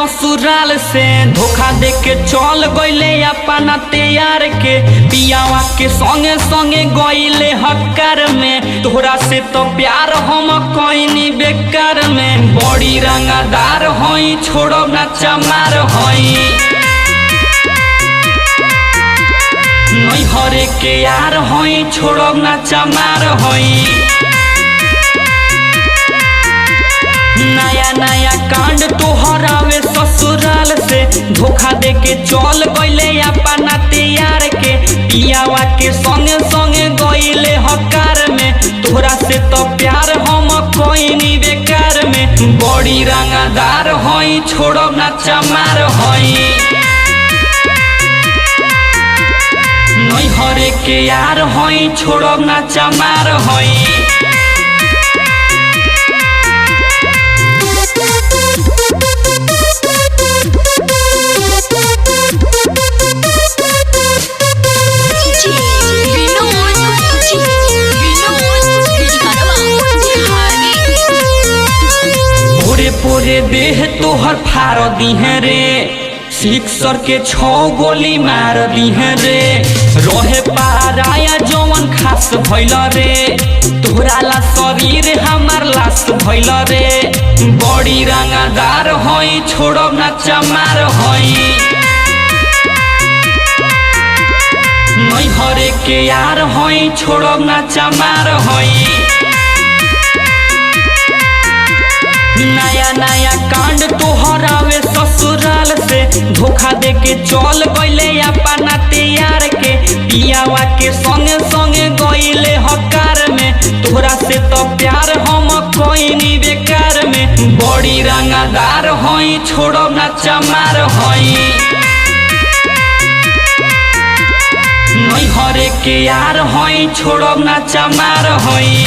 ससुराल से धोखा दे के चल गईले अपना तैयार के पियावा के संगे संगे गईले हक्कर में। तोहरा से तो प्यार हम कईनी बेकार में। बड़ी रंगदार होई छोड़ो ना चमार होई नैहरे के यार होई छोड़ो ना चमार होई। नया नया कांड तोहरावे ससुराल से धोखा दे के चल गईले अपना तैयार के पियावा के संगे संगे गईले हकार में। तोहरा से तो प्यार हम कईनी बेकार में। बड़ी रंगदार होई छोड़ो ना चमार होई नैहरे के यार होई छोड़ो ना चमार होई। पूरे देह तोहर फाड़ दीहे रे सिक्सर के 6 गोली मार दीहे रे। रहे पाराया जवन खास भइल रे तोहरा ला शरीर हमार लाश भइल रे। बड़ी रंगदार होई छोड़ो ना चमार होई नैहरे के यार होई छोड़ो ना चमार होई। नया नया कांड तोहरावे ससुराल से धोखा दे के चल गईले अपना तैयार के पियावा के संगे संगे गईले हकार में। तोहरा से तो प्यार हम कईनी बेकार में। बड़ी रंगदार होई छोड़ो ना चमार होई नैहरे के यार होई छोड़ो ना चमार होई।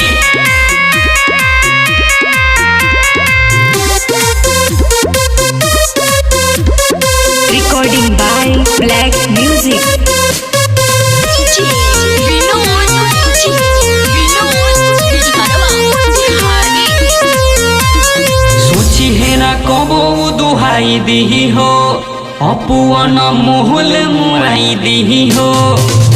Recording by Black Music. सोची है ना कबो दुहाई दी हो अपुअन मोहल मुआई दी हो।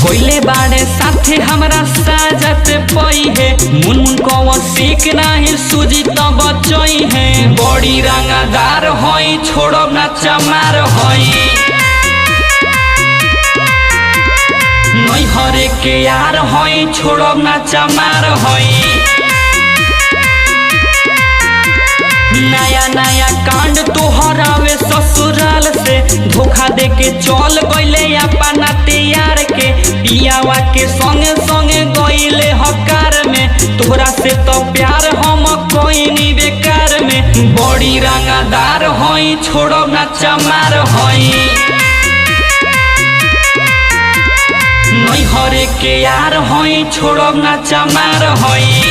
कोइले बाड़े साथे हमरा साजत पई है मुनमुन को सीख नाही सूजी तो बचई है। बड़ी रंगदार होई छोड़ो ना चमार होई नैहरे के यार होई छोड़ो ना चमार होई। नया नया कांड तोहरावे ससुराल से धोखा दे के चल गईले अपना तैयार के पियावा के संगे संगे गईले हकार में। तोहरा से तो प्यार हम कईनी बेकार में। बड़ी रंगदार होई छोड़ो ना चमार होई नैहरे के यार होई छोड़ो ना चमार होई।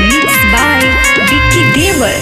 Mixed by Vicky Dever.